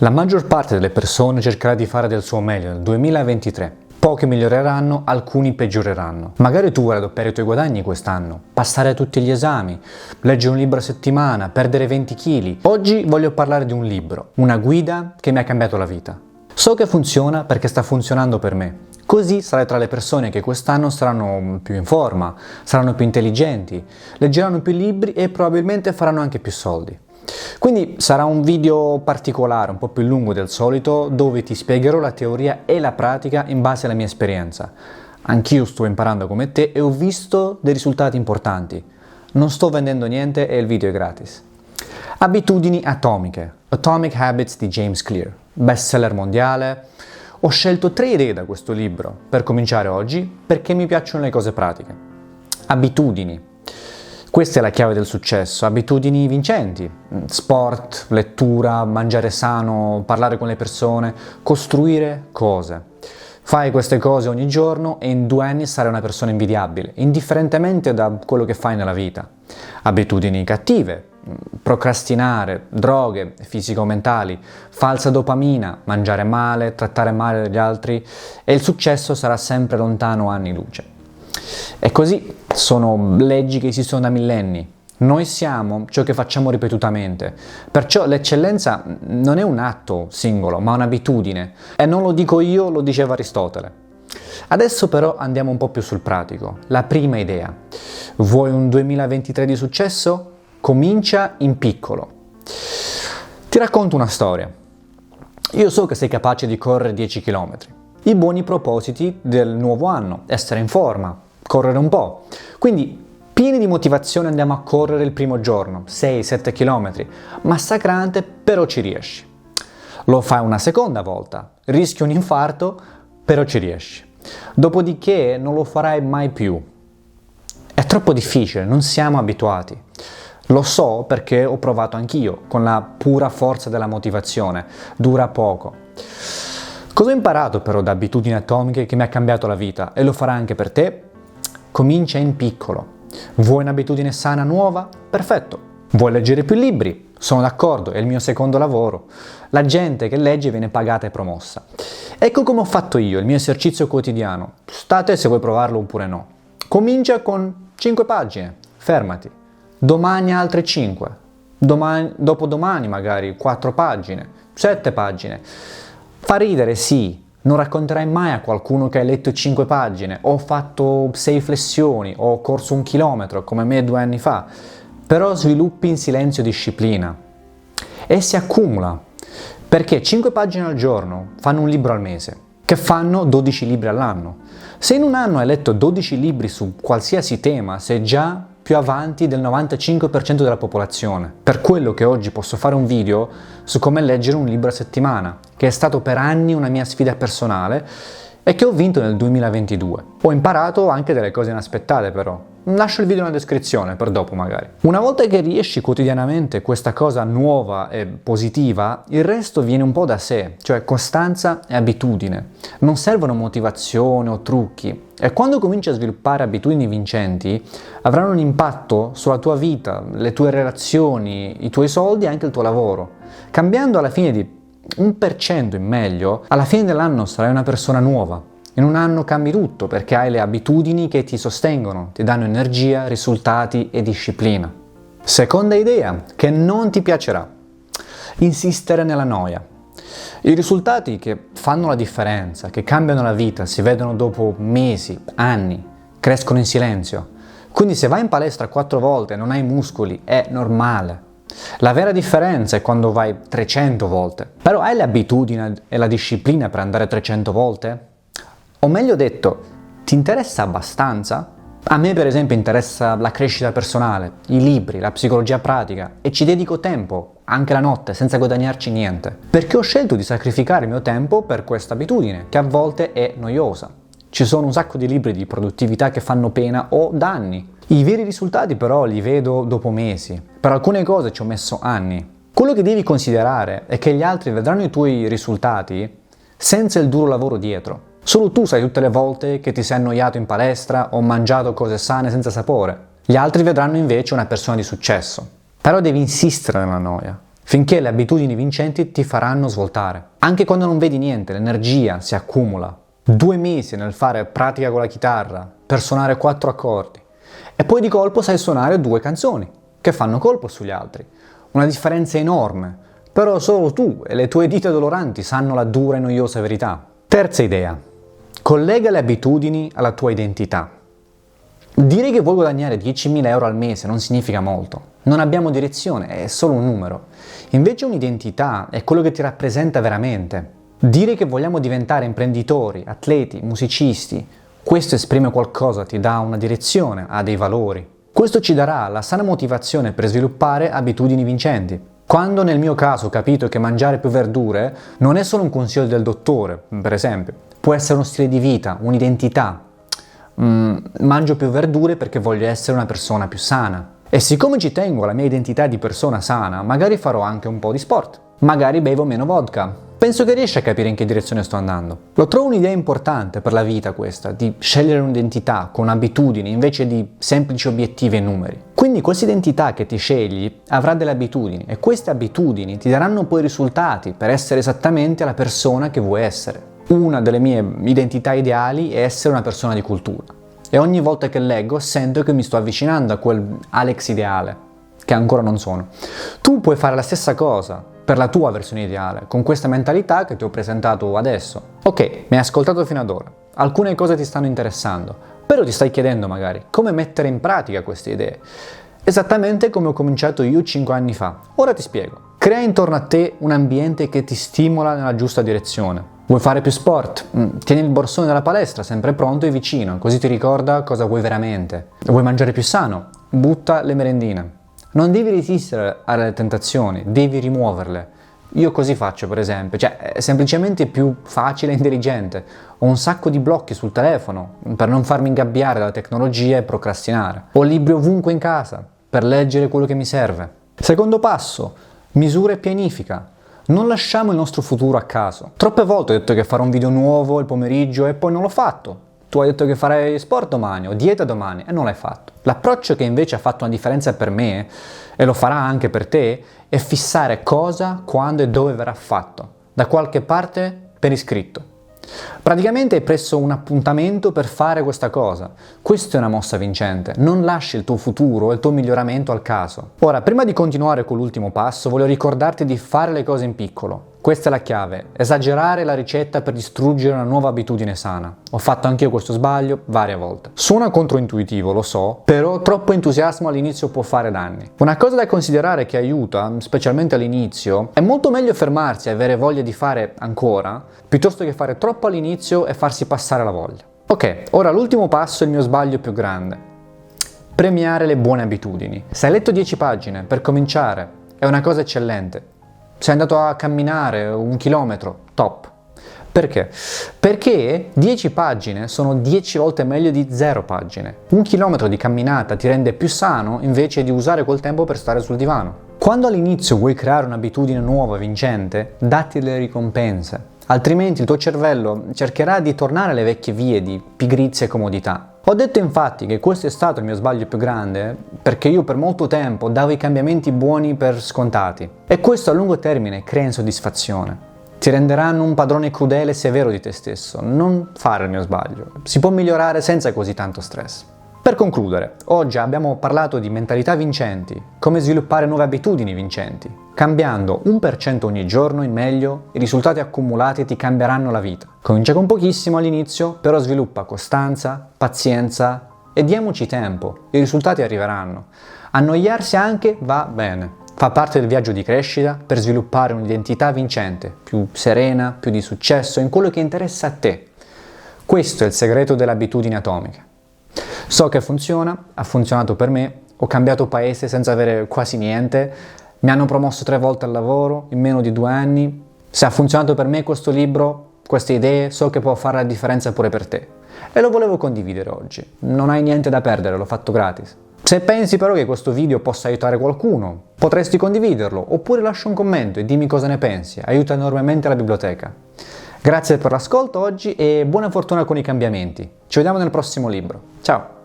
La maggior parte delle persone cercherà di fare del suo meglio nel 2023. Pochi miglioreranno, alcuni peggioreranno. Magari tu vuoi raddoppiare i tuoi guadagni quest'anno, passare a tutti gli esami, leggere un libro a settimana, perdere 20 kg. Oggi voglio parlare di un libro, una guida che mi ha cambiato la vita. So che funziona perché sta funzionando per me. Così sarai tra le persone che quest'anno saranno più in forma, saranno più intelligenti, leggeranno più libri e probabilmente faranno anche più soldi. Quindi sarà un video particolare, un po' più lungo del solito, dove ti spiegherò la teoria e la pratica in base alla mia esperienza. Anch'io sto imparando come te e ho visto dei risultati importanti. Non sto vendendo niente e il video è gratis. Abitudini atomiche, Atomic Habits di James Clear, bestseller mondiale. Ho scelto 3 idee da questo libro per cominciare oggi perché mi piacciono le cose pratiche. Abitudini. Questa è la chiave del successo, abitudini vincenti, sport, lettura, mangiare sano, parlare con le persone, costruire cose. Fai queste cose ogni giorno e in 2 anni sarai una persona invidiabile, indifferentemente da quello che fai nella vita. Abitudini cattive, procrastinare, droghe fisico-mentali, falsa dopamina, mangiare male, trattare male gli altri e il successo sarà sempre lontano anni luce. E così sono leggi che esistono da millenni. Noi siamo ciò che facciamo ripetutamente. Perciò l'eccellenza non è un atto singolo, ma un'abitudine. E non lo dico io, lo diceva Aristotele. Adesso però andiamo un po' più sul pratico. La prima idea. Vuoi un 2023 di successo? Comincia in piccolo. Ti racconto una storia. Io so che sei capace di correre 10 km. I buoni propositi del nuovo anno, essere in forma, correre un po'. Quindi, pieni di motivazione andiamo a correre il primo giorno, 6-7 km, massacrante, però ci riesci. Lo fai una seconda volta, rischi un infarto, però ci riesci. Dopodiché non lo farai mai più. È troppo difficile, non siamo abituati. Lo so perché ho provato anch'io, con la pura forza della motivazione. Dura poco. Cosa ho imparato però da abitudini atomiche che mi ha cambiato la vita e lo farà anche per te? Comincia in piccolo. Vuoi un'abitudine sana nuova? Perfetto. Vuoi leggere più libri? Sono d'accordo, è il mio secondo lavoro. La gente che legge viene pagata e promossa. Ecco come ho fatto io, il mio esercizio quotidiano. State se vuoi provarlo oppure no. Comincia con 5 pagine, fermati. Domani altre 5. Dopodomani magari 4 pagine, 7 pagine. Fa ridere, sì. Non racconterai mai a qualcuno che hai letto 5 pagine, ho fatto 6 flessioni, ho corso 1 chilometro come me 2 anni fa, però sviluppi in silenzio disciplina e si accumula, perché 5 pagine al giorno fanno un libro al mese, che fanno 12 libri all'anno. Se in un anno hai letto 12 libri su qualsiasi tema, sei già più avanti del 95% della popolazione. Per quello che oggi posso fare un video su come leggere un libro a settimana, che è stato per anni una mia sfida personale e che ho vinto nel 2022. Ho imparato anche delle cose inaspettate però. Lascio il video nella descrizione per dopo magari. Una volta che riesci quotidianamente questa cosa nuova e positiva, il resto viene un po' da sé, cioè costanza e abitudine. Non servono motivazione o trucchi. E quando cominci a sviluppare abitudini vincenti, avranno un impatto sulla tua vita, le tue relazioni, i tuoi soldi e anche il tuo lavoro. Cambiando alla fine di 1% in meglio, alla fine dell'anno sarai una persona nuova. In un anno cambi tutto perché hai le abitudini che ti sostengono, ti danno energia, risultati e disciplina. Seconda idea, che non ti piacerà. Insistere nella noia. I risultati che fanno la differenza, che cambiano la vita, si vedono dopo mesi, anni, crescono in silenzio. Quindi se vai in palestra 4 volte e non hai muscoli, è normale. La vera differenza è quando vai 300 volte. Però hai l'abitudine e la disciplina per andare 300 volte? O meglio detto, ti interessa abbastanza? A me per esempio interessa la crescita personale, i libri, la psicologia pratica e ci dedico tempo, anche la notte, senza guadagnarci niente. Perché ho scelto di sacrificare il mio tempo per questa abitudine, che a volte è noiosa. Ci sono un sacco di libri di produttività che fanno pena o danni. I veri risultati però li vedo dopo mesi. Per alcune cose ci ho messo anni. Quello che devi considerare è che gli altri vedranno i tuoi risultati senza il duro lavoro dietro. Solo tu sai tutte le volte che ti sei annoiato in palestra o mangiato cose sane senza sapore. Gli altri vedranno invece una persona di successo. Però devi insistere nella noia. finché le abitudini vincenti ti faranno svoltare. Anche quando non vedi niente, l'energia si accumula. 2 mesi nel fare pratica con la chitarra, per suonare 4 accordi. E poi di colpo sai suonare 2 canzoni, che fanno colpo sugli altri. Una differenza enorme, però solo tu e le tue dita doloranti sanno la dura e noiosa verità. Terza idea. Collega le abitudini alla tua identità. Dire che vuoi guadagnare 10.000 euro al mese non significa molto. Non abbiamo direzione, è solo un numero. Invece un'identità è quello che ti rappresenta veramente. Dire che vogliamo diventare imprenditori, atleti, musicisti, questo esprime qualcosa, ti dà una direzione, ha dei valori. Questo ci darà la sana motivazione per sviluppare abitudini vincenti. Quando nel mio caso ho capito che mangiare più verdure non è solo un consiglio del dottore, per esempio, può essere uno stile di vita, un'identità. Mangio più verdure perché voglio essere una persona più sana. E siccome ci tengo alla mia identità di persona sana, magari farò anche un po' di sport. Magari bevo meno vodka. Penso che riesci a capire in che direzione sto andando. Lo trovo un'idea importante per la vita questa, di scegliere un'identità con abitudini invece di semplici obiettivi e numeri. Quindi questa identità che ti scegli avrà delle abitudini e queste abitudini ti daranno poi risultati per essere esattamente la persona che vuoi essere. Una delle mie identità ideali è essere una persona di cultura e ogni volta che leggo sento che mi sto avvicinando a quel Alex ideale, che ancora non sono. Tu puoi fare la stessa cosa per la tua versione ideale, con questa mentalità che ti ho presentato adesso. Ok, mi hai ascoltato fino ad ora, alcune cose ti stanno interessando, però ti stai chiedendo magari come mettere in pratica queste idee. Esattamente come ho cominciato io 5 anni fa. Ora ti spiego. Crea intorno a te un ambiente che ti stimola nella giusta direzione. Vuoi fare più sport? Tieni il borsone della palestra sempre pronto e vicino, così ti ricorda cosa vuoi veramente. Vuoi mangiare più sano? Butta le merendine. Non devi resistere alle tentazioni, devi rimuoverle. Io così faccio, per esempio, è semplicemente più facile e intelligente. Ho un sacco di blocchi sul telefono per non farmi ingabbiare dalla tecnologia e procrastinare. Ho libri ovunque in casa per leggere quello che mi serve. Secondo passo, misura e pianifica. Non lasciamo il nostro futuro a caso. Troppe volte ho detto che farò un video nuovo il pomeriggio e poi non l'ho fatto. Tu hai detto che farei sport domani o dieta domani e non l'hai fatto. L'approccio che invece ha fatto una differenza per me, e lo farà anche per te, è fissare cosa, quando e dove verrà fatto. Da qualche parte per iscritto. Praticamente hai preso un appuntamento per fare questa cosa. Questa è una mossa vincente. Non lasci il tuo futuro e il tuo miglioramento al caso. Ora, prima di continuare con l'ultimo passo, voglio ricordarti di fare le cose in piccolo. Questa è la chiave. Esagerare la ricetta per distruggere una nuova abitudine sana. Ho fatto anch'io questo sbaglio varie volte. Suona controintuitivo, lo so, però troppo entusiasmo all'inizio può fare danni. Una cosa da considerare che aiuta, specialmente all'inizio, è molto meglio fermarsi e avere voglia di fare ancora, piuttosto che fare troppo all'inizio e farsi passare la voglia. Ok, ora l'ultimo passo è il mio sbaglio più grande. Premiare le buone abitudini. Se hai letto 10 pagine per cominciare, è una cosa eccellente. Sei andato a camminare 1 chilometro, top. Perché? Perché 10 pagine sono 10 volte meglio di 0 pagine. 1 chilometro di camminata ti rende più sano invece di usare quel tempo per stare sul divano. Quando all'inizio vuoi creare un'abitudine nuova, vincente, datti delle ricompense. Altrimenti il tuo cervello cercherà di tornare alle vecchie vie di pigrizia e comodità. Ho detto infatti che questo è stato il mio sbaglio più grande perché io per molto tempo davo i cambiamenti buoni per scontati e questo a lungo termine crea insoddisfazione. Ti renderanno un padrone crudele e severo di te stesso. Non fare il mio sbaglio. Si può migliorare senza così tanto stress. Per concludere, oggi abbiamo parlato di mentalità vincenti, come sviluppare nuove abitudini vincenti. Cambiando 1% ogni giorno in meglio, i risultati accumulati ti cambieranno la vita. Comincia con pochissimo all'inizio, però sviluppa costanza, pazienza e diamoci tempo, i risultati arriveranno. Annoiarsi anche va bene. Fa parte del viaggio di crescita per sviluppare un'identità vincente, più serena, più di successo in quello che interessa a te. Questo è il segreto delle abitudini atomiche. So che funziona, ha funzionato per me, ho cambiato paese senza avere quasi niente, mi hanno promosso 3 volte al lavoro in meno di 2 anni. Se ha funzionato per me questo libro, queste idee, so che può fare la differenza pure per te. E lo volevo condividere oggi. Non hai niente da perdere, l'ho fatto gratis. Se pensi però che questo video possa aiutare qualcuno, potresti condividerlo oppure lascia un commento e dimmi cosa ne pensi, aiuta enormemente la biblioteca. Grazie per l'ascolto oggi e buona fortuna con i cambiamenti. Ci vediamo nel prossimo libro. Ciao!